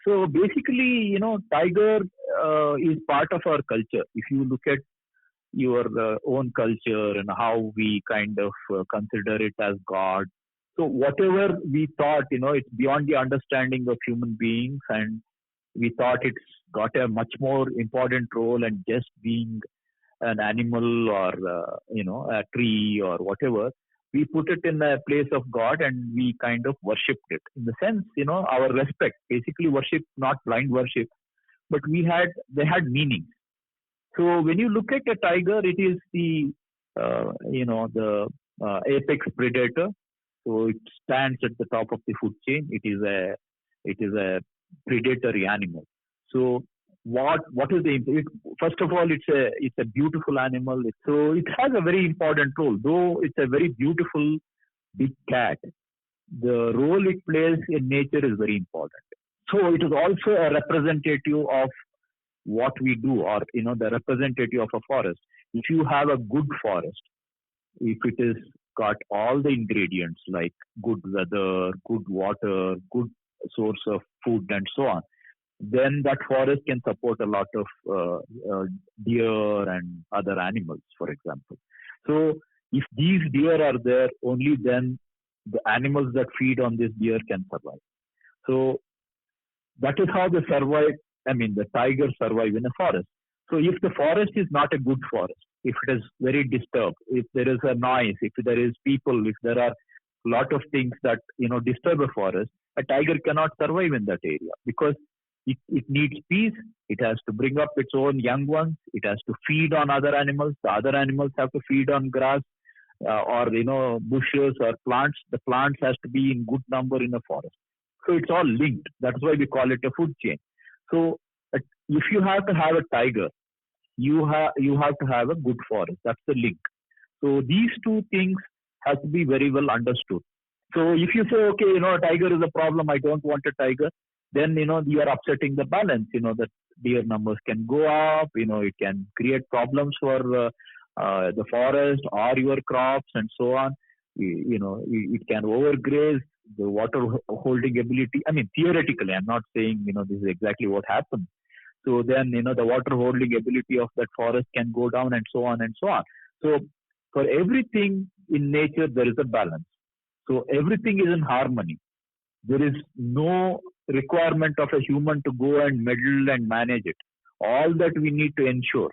So basically, tiger is part of our culture. If you look at your own culture and how we kind of consider it as God. So whatever we thought, it's beyond the understanding of human beings, and we thought it's got a much more important role than just being an animal or a tree or whatever. We put it in a place of God and we kind of worshipped it. In the sense, our respect, basically worship, not blind worship, but they had meaning. So when you look at a tiger, it is the apex predator. So it stands at the top of the food chain. It is a predatory animal. So what is first of all, it's a beautiful animal. So it has a very important role. Though it's a very beautiful big cat, the role it plays in nature is very important. So it is also a representative of what we do, or the representative of a forest. If you have a good forest, if it is got all the ingredients like good weather, good water, good source of food, and so on, then that forest can support a lot of deer and other animals, for example. So if these deer are there, only then the animals that feed on this deer can survive. So that is how the tigers survive in a forest. So if the forest is not a good forest, if it is very disturbed, if there is a noise, if there is people, if there are a lot of things that disturb a forest, a tiger cannot survive in that area because it needs peace. It has to bring up its own young ones. It has to feed on other animals. The other animals have to feed on grass or bushes or plants. The plants has to be in good number in a forest. So it's all linked. That's why we call it a food chain. So if you have to have a tiger, you have to have a good forest. That's the link. So these two things have to be very well understood. So if you say, okay, a tiger is a problem, I don't want a tiger, then you are upsetting the balance. That deer numbers can go up. It can create problems for the forest or your crops and so on. It can overgraze the water holding ability. I mean, theoretically, I'm not saying this is exactly what happens. So then the water holding ability of that forest can go down and so on and so on. So for everything in nature there is a balance. So everything is in harmony. There is no requirement of a human to go and meddle and manage it. All that we need to ensure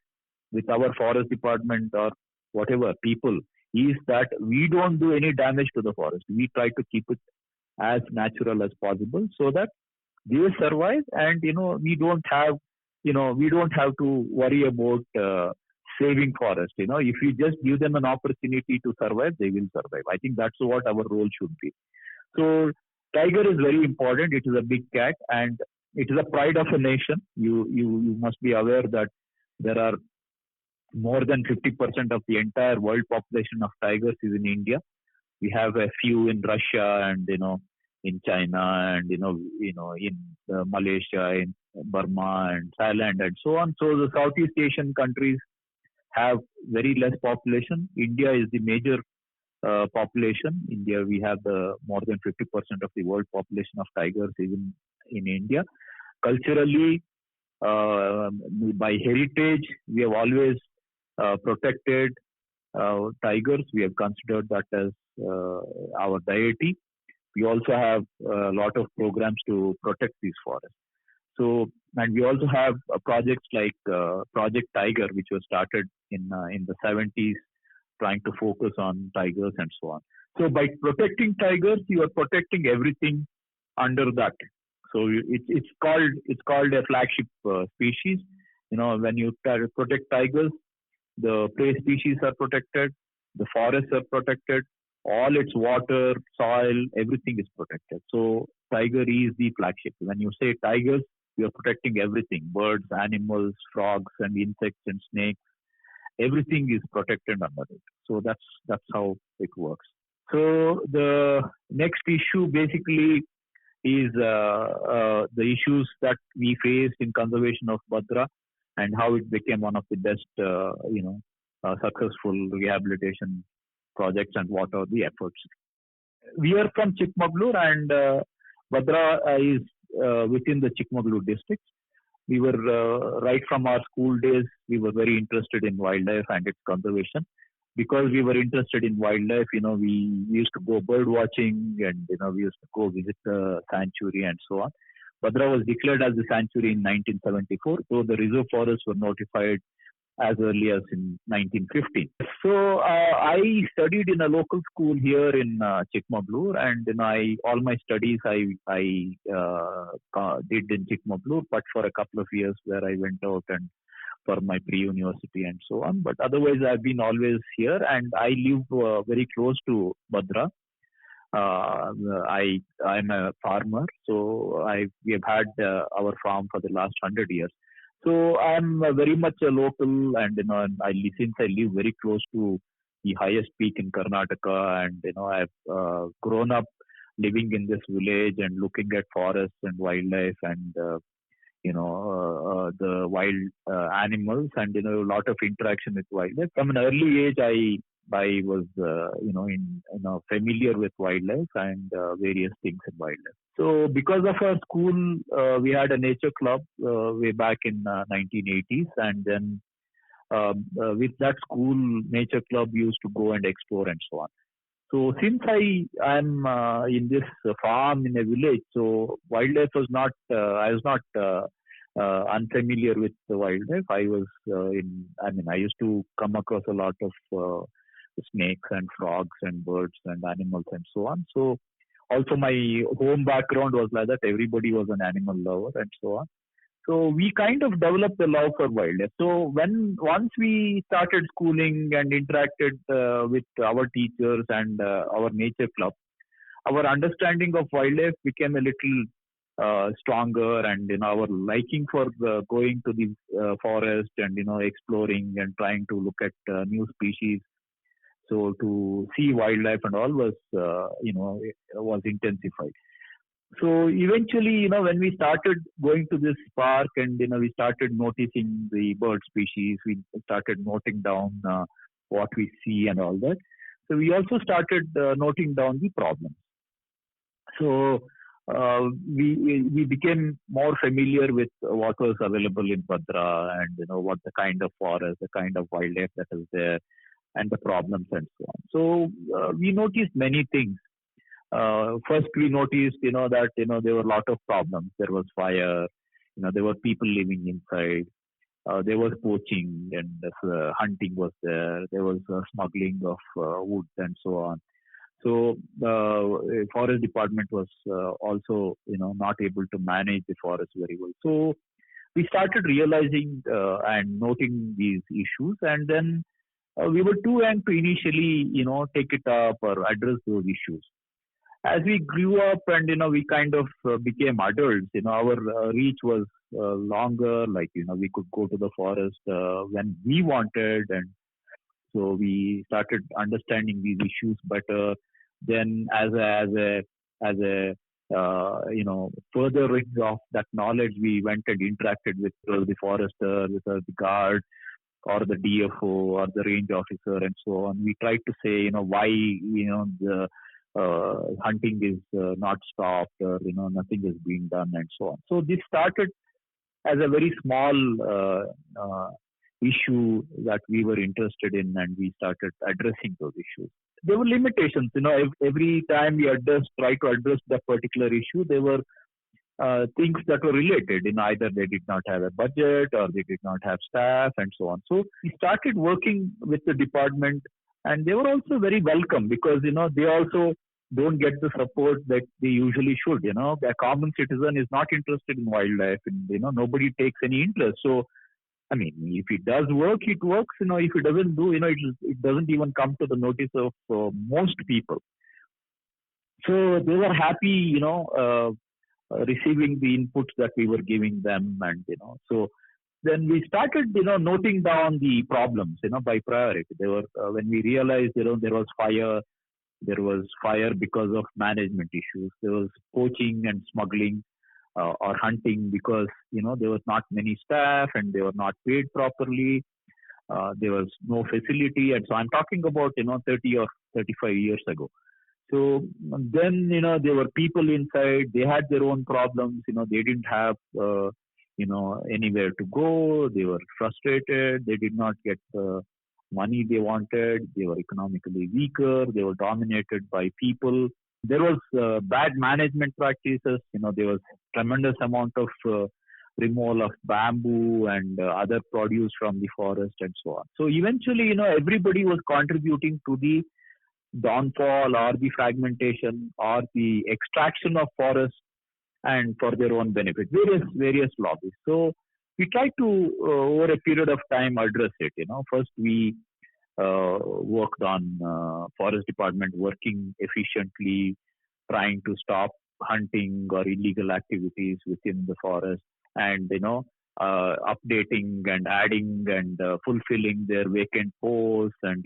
with our forest department or whatever people is that we don't do any damage to the forest. We try to keep it as natural as possible so that they survive, and we don't have to worry about saving forest. If we just give them an opportunity to survive, they will survive. I think that's what our role should be. So tiger is very important. It is a big cat and it is a pride of a nation. You must be aware that there are more than 50% of the entire world population of tigers is in India. We have a few in Russia and in China and in Malaysia, in Burma and Thailand and so on. So the Southeast Asian countries have very less population. India is the major population. India, we have the more than 50% of the world population of tigers is in India. Culturally, by heritage, we have always protected tigers. We have considered that as our deity. We also have a lot of programs to protect these forests. So, and we also have projects like Project Tiger, which was started in the 70s, trying to focus on tigers and so on. So, by protecting tigers, you are protecting everything under that. So, it's called a flagship species. When you protect tigers, the prey species are protected, the forests are protected, all its water, soil, everything is protected. So tiger is the flagship. When you say tigers, you are protecting everything: birds, animals, frogs, and insects and snakes. Everything is protected under it. So that's how it works. So the next issue basically is the issues that we faced in conservation of Bhadra and how it became one of the best, successful rehabilitation projects and what are the efforts. We are from Chikmagalur, and Bhadra is within the Chikmagalur district. We were right from our school days. We were very interested in wildlife and its conservation. Because we were interested in wildlife, we used to go bird watching, and we used to go visit the sanctuary and so on. Bhadra was declared as a sanctuary in 1974, so the reserve forests were notified as early as in 1915. So I studied in a local school here in Chikmagalur, and all my studies I did in Chikmagalur, but for a couple of years where I went out and for my pre-university and so on. But otherwise, I've been always here, and I live very close to Bhadra. I'm a farmer, so we have had our farm for the last 100 years. So I'm very much a local, and since I live very close to the highest peak in Karnataka, and I've grown up living in this village and looking at forests and wildlife and the wild animals, and a lot of interaction with wildlife. From an early age, I was familiar with wildlife and various things in wildlife. So because of our school, we had a nature club way back in 1980s, and then with that school nature club, we used to go and explore and so on. So since I am in this farm in a village, so wildlife was not, I was not unfamiliar with the wildlife. I used to come across a lot of snakes and frogs and birds and animals and so on. So also my home background was like that. Everybody was an animal lover and so on. So we kind of developed a love for wildlife. So once we started schooling and interacted with our teachers and our nature club, our understanding of wildlife became a little stronger, and our liking for going to the forest and exploring and trying to look at new species. So to see wildlife and all was intensified. So eventually, when we started going to this park and, we started noticing the bird species, we started noting down what we see and all that. So we also started noting down the problems. So we became more familiar with what was available in Bhadra, and, what the kind of forest, the kind of wildlife that is there, and the problems and so on. So we noticed many things. First, we noticed, that, there were a lot of problems. There was fire, there were people living inside. There was poaching, and hunting was there. There was smuggling of wood and so on. So the forest department was also, not able to manage the forest very well. So we started realizing and noting these issues, and then we were too young to initially, take it up or address those issues. As we grew up and, we kind of became adults, our reach was longer, like, we could go to the forest when we wanted. And so we started understanding these issues better. Then as a furthering of that knowledge, we went and interacted with the forester, with the guard, or the DFO or the range officer and so on. We tried to say, why, the hunting is not stopped, or, nothing is being done and so on. So this started as a very small issue that we were interested in, and we started addressing those issues. There were limitations, every time we try to address that particular issue, there were things that were related. Either they did not have a budget, or they did not have staff and so on. So we started working with the department, and they were also very welcome, because, they also don't get the support that they usually should. A common citizen is not interested in wildlife, and, nobody takes any interest. So, if it does work, it works. If it doesn't do, it doesn't even come to the notice of most people. So they were happy, receiving the inputs that we were giving them, and, so then we started, noting down the problems, by priority. There were, when we realized, there was fire. There was fire because of management issues. There was poaching and smuggling or hunting because, there was not many staff and they were not paid properly. There was no facility. And so I'm talking about, 30 or 35 years ago. So then, there were people inside. They had their own problems. They didn't have, anywhere to go. They were frustrated. They did not get the money they wanted. They were economically weaker. They were dominated by people. There was bad management practices. There was tremendous amount of removal of bamboo and other produce from the forest and so on. So eventually, everybody was contributing to the downfall or the fragmentation or the extraction of forests and for their own benefit, various lobbies. So we try to over a period of time address it. First we worked on forest department working efficiently, trying to stop hunting or illegal activities within the forest, and updating and adding and fulfilling their vacant posts, and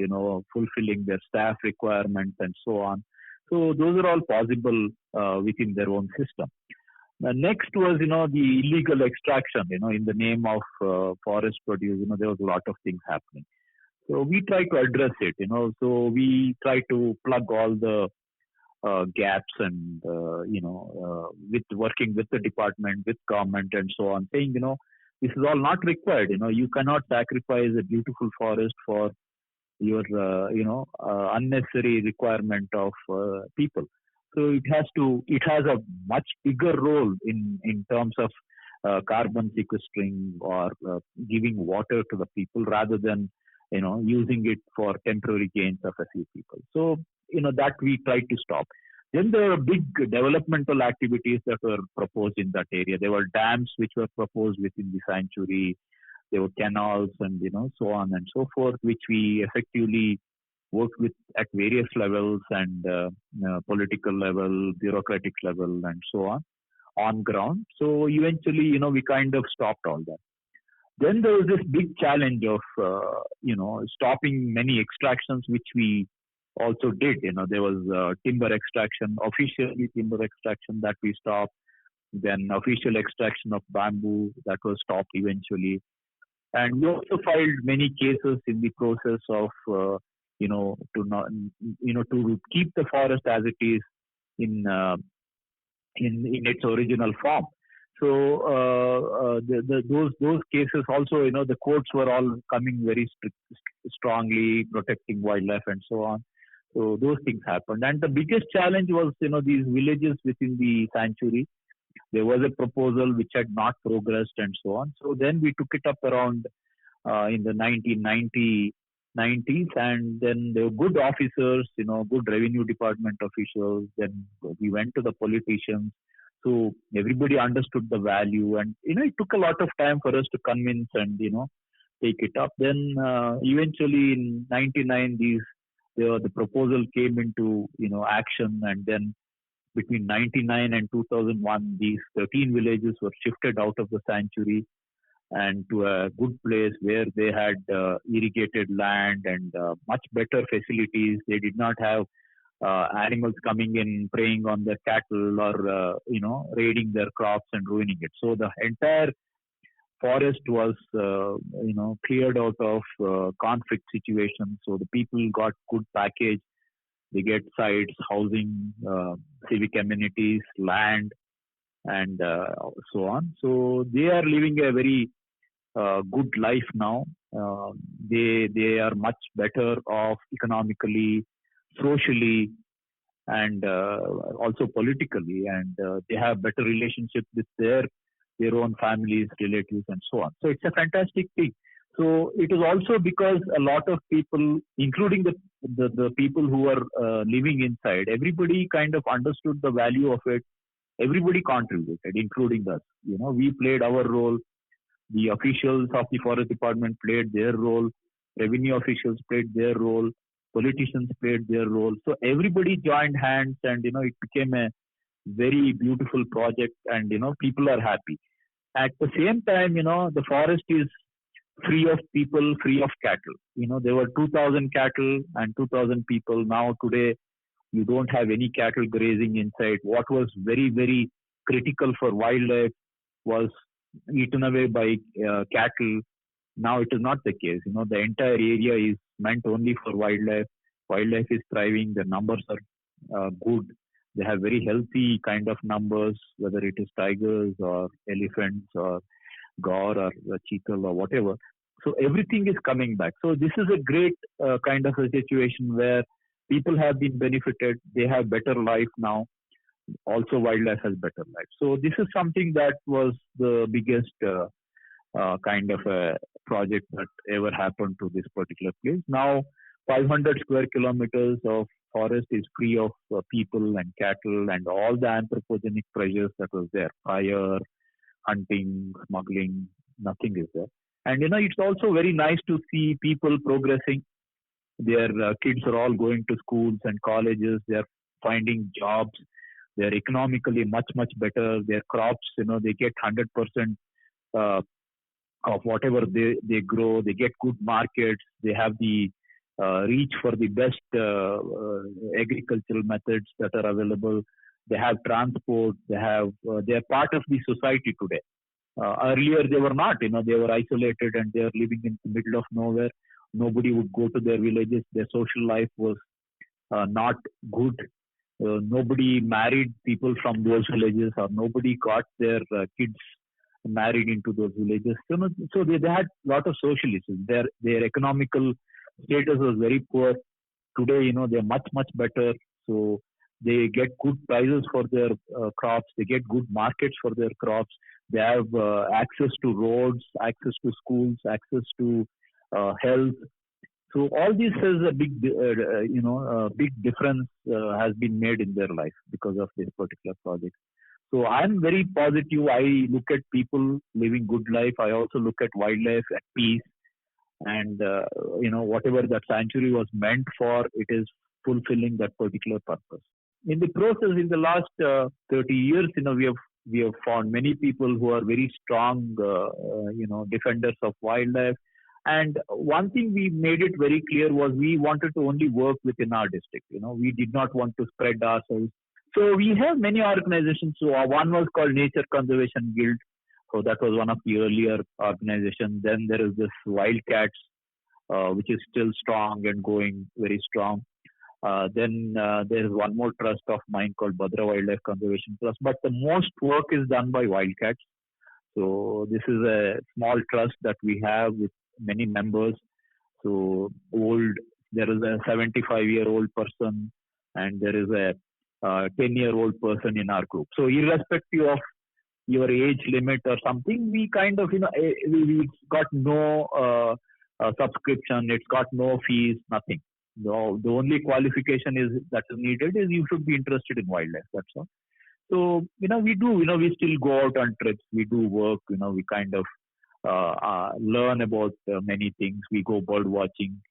fulfilling their staff requirements and so on. So those are all possible within their own system. Next was the illegal extraction. In the name of forest produce, there was a lot of things happening. So we try to address it. So we try to plug all the gaps, and with working with the department, with government and so on, saying this is all not required. You cannot sacrifice a beautiful forest for your unnecessary requirement of people. So it has a much bigger role in terms of carbon sequestering or giving water to the people, rather than using it for temporary gains of a few people. So that we try to stop. Then there were big developmental activities that were proposed in that area. There were dams which were proposed within the sanctuary. There were canals and so on and so forth, which we effectively worked with at various levels, and political level, bureaucratic level, and so on ground. So eventually, we kind of stopped all that. Then there was this big challenge of stopping many extractions, which we also did. There was timber extraction, officially timber extraction, that we stopped. Then official extraction of bamboo, that was stopped eventually. And we also filed many cases in the process of to keep the forest as it is in its original form. So those cases also, the courts were all coming very strongly, protecting wildlife and so on. So those things happened. And the biggest challenge was, these villages within the sanctuary. There was a proposal which had not progressed and so on. So then we took it up around in the 1990s, and then there were good officers, good revenue department officials. Then we went to the politicians. So everybody understood the value, and it took a lot of time for us to convince and take it up. Then eventually in '99, the proposal came into action, and then between '99 and 2001, these 13 villages were shifted out of the sanctuary and to a good place where they had irrigated land and much better facilities. They did not have animals coming in, preying on their cattle, or raiding their crops and ruining it. So the entire forest was cleared out of conflict situations. So the people got good package. They get sites, housing, civic amenities, land, and so on. So they are living a very good life now. They are much better off economically, socially, and also politically, and they have better relationships with their own families, relatives, and so on. So it's a fantastic thing. So it is also because a lot of people, including the people who are living inside, everybody kind of understood the value of it. Everybody contributed, including us. We played our role. The officials of the forest department played their role. Revenue officials played their role. Politicians played their role. So everybody joined hands, and it became a very beautiful project, and people are happy. At the same time, the forest is free of people, free of cattle. There were 2,000 cattle and 2,000 people. Now today, you don't have any cattle grazing inside. What was very, very critical for wildlife was eaten away by cattle. Now it is not the case. The entire area is meant only for wildlife. Wildlife is thriving. The numbers are good. They have very healthy kind of numbers, whether it is tigers or elephants or gaur or cheetal or whatever. So everything is coming back. So this is a great kind of a situation where people have been benefited. They have better life now. Also, wildlife has better life. So this is something that was the biggest kind of a project that ever happened to this particular place. Now, 500 square kilometers of forest is free of people and cattle and all the anthropogenic pressures that was there. Fire, hunting, smuggling, nothing is there. And it's also very nice to see people progressing. Their kids are all going to schools and colleges. They are finding jobs. They are economically much, much better. Their crops, they get 100% uh, of whatever they grow. They get good markets. They have the reach for the best agricultural methods that are available. They have transport. They are part of the society today. Earlier, they were not. They were isolated and they are living in the middle of nowhere. Nobody would go to their villages. Their social life was not good. Nobody married people from those villages, or nobody got their kids married into those villages. So they had a lot of social issues. Their economical status was very poor. Today, they're much, much better. So they get good prices for their crops. They get good markets for their crops. They have access to roads, access to schools, access to health. So all this has a big difference has been made in their life because of this particular project. So I'm very positive. I look at people living good life. I also look at wildlife at peace, and whatever that sanctuary was meant for, it is fulfilling that particular purpose. In the process, in the last 30 years, we have found many people who are very strong, defenders of wildlife. And one thing we made it very clear was we wanted to only work within our district. We did not want to spread ourselves. So we have many organizations. So one was called Nature Conservation Guild. So that was one of the earlier organizations. Then there is this Wildcats, which is still strong and going very strong. Then there is one more trust of mine called Bhadra Wildlife Conservation Trust. But the most work is done by Wildcats. So this is a small trust that we have with many members. So there is a 75-year-old person and there is a 10-year-old person in our group. So irrespective of your age limit or something, we kind of, we got no subscription, it's got no fees, nothing. The only qualification that is needed is you should be interested in wildlife. That's all. So, we still go out on trips. We do work, we kind of learn about many things. We go bird watching,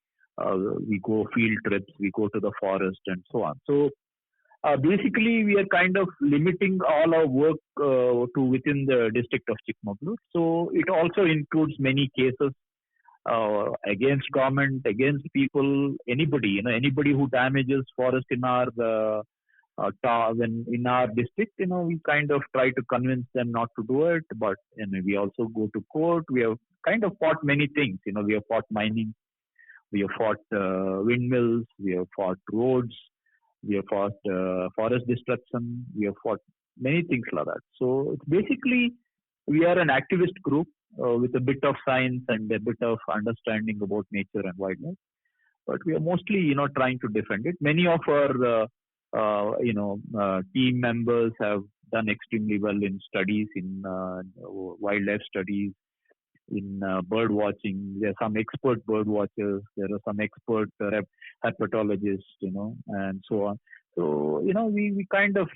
we go field trips, we go to the forest and so on. So, basically, we are kind of limiting all our work to within the district of Chikmagalur. So, it also includes many cases against government, against people, anybody, anybody who damages forest in our when in our district, we kind of try to convince them not to do it. But we also go to court. We have kind of fought many things. We have fought mining, we have fought windmills, we have fought roads, we have fought forest destruction, we have fought many things like that. So it's basically we are an activist group with a bit of science and a bit of understanding about nature and wildlife. But we are mostly, trying to defend it. Many of our team members have done extremely well in studies, in wildlife studies, in bird watching. There are some expert bird watchers. There are some expert herpetologists, and so on. So, we kind of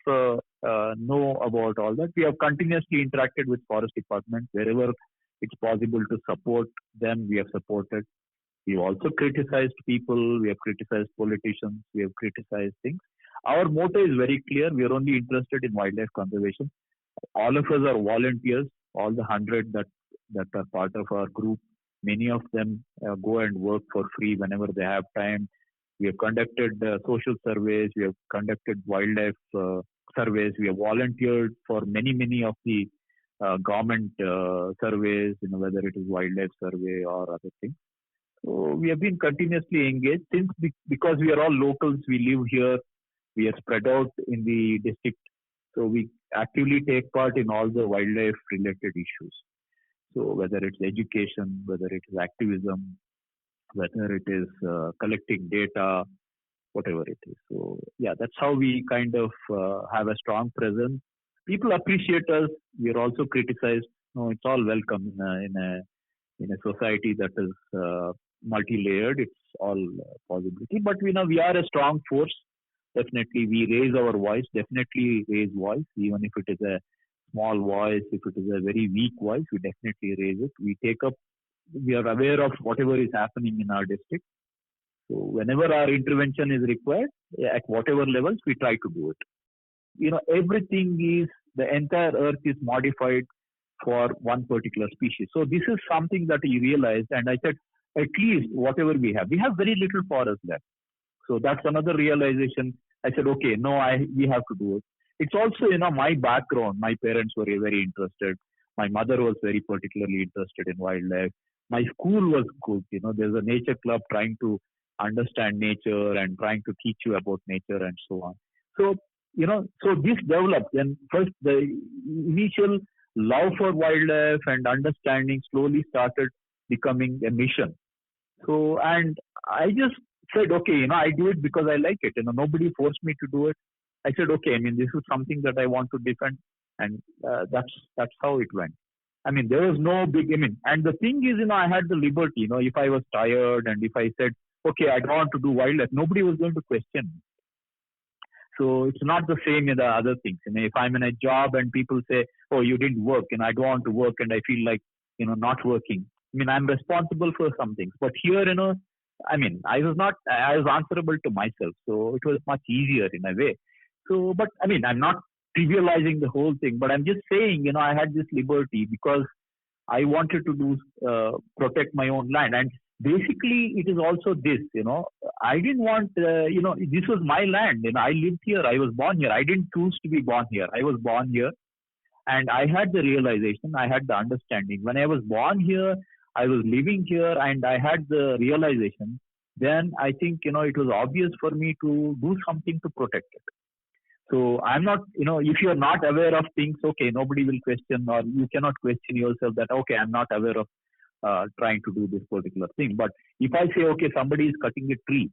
know about all that. We have continuously interacted with forest department wherever it's possible to support them. We have supported. We have also criticized people. We have criticized politicians. We have criticized things. Our motto is very clear. We are only interested in wildlife conservation. All of us are volunteers. All the 100 that are part of our group, many of them go and work for free whenever they have time. We have conducted social surveys. We have conducted wildlife surveys. We have volunteered for many of the government surveys, whether it is wildlife survey or other things. So we have been continuously engaged since because we are all locals. We live here. We are spread out in the district, so we actively take part in all the wildlife related issues. So whether it's education, whether it is activism, whether it is collecting data, whatever it is. So yeah, that's how we kind of have a strong presence. People appreciate us. We are also criticized. No, it's all welcome in a society that is multi-layered. It's all possibility. But we are a strong force. Definitely, we raise our voice. Definitely raise voice, even if it is a small voice, if it is a very weak voice, we definitely raise it. We take up. We are aware of whatever is happening in our district. So whenever our intervention is required, at whatever levels, we try to do it. Everything is, the entire earth is modified for one particular species. So this is something that we realized, and I said, at least whatever we have very little forest left. So that's another realization. I said, okay, no, we have to do it. It's also, my background. My parents were very interested. My mother was very particularly interested in wildlife. My school was good. There's a nature club trying to understand nature and trying to teach you about nature and so on. So, so this developed. Then first the initial love for wildlife and understanding slowly started becoming a mission. So, and I just said, okay, I do it because I like it. Nobody forced me to do it. I said, okay, this is something that I want to defend, and that's how it went. There was no big, and the thing is, I had the liberty, if I was tired and if I said, okay, I don't want to do wildlife, nobody was going to question me. So it's not the same in the other things. If I'm in a job and people say, oh, you didn't work, and I don't want to work and I feel like, not working. I'm responsible for some things. But here, I was answerable to myself. So it was much easier in a way. So, but I'm not trivializing the whole thing, but I'm just saying, I had this liberty because I wanted to protect my own land. And basically, it is also this, I didn't want, this was my land. I lived here. I was born here. I didn't choose to be born here. I was born here. And I had the realization, I had the understanding. When I was born here, I was living here and I had the realization, then I think, it was obvious for me to do something to protect it. So I'm not, if you're not aware of things, okay, nobody will question, or you cannot question yourself that, okay, I'm not aware of trying to do this particular thing. But if I say, okay, somebody is cutting a tree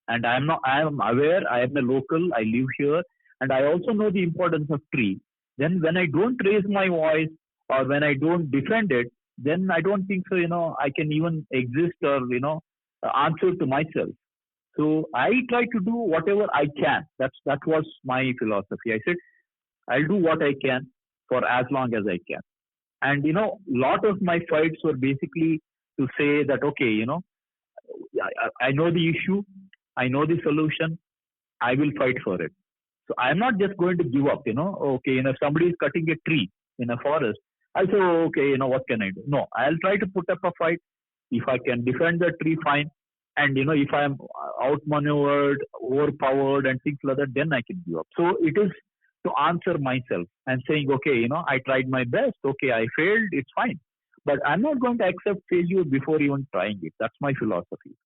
and I am aware, I am a local, I live here, and I also know the importance of tree, then when I don't raise my voice or when I don't defend it, then I don't think so, I can even exist or, answer to myself. So I try to do whatever I can. That was my philosophy. I said, I'll do what I can for as long as I can. And, lot of my fights were basically to say that, okay, I know the issue. I know the solution. I will fight for it. So I'm not just going to give up, okay, if somebody is cutting a tree in a forest, I'll say, oh, okay, what can I do? No, I'll try to put up a fight. If I can defend the tree, fine. And, if I'm outmaneuvered, overpowered and things like that, then I can give up. So it is to answer myself and saying, okay, I tried my best. Okay, I failed. It's fine. But I'm not going to accept failure before even trying it. That's my philosophy.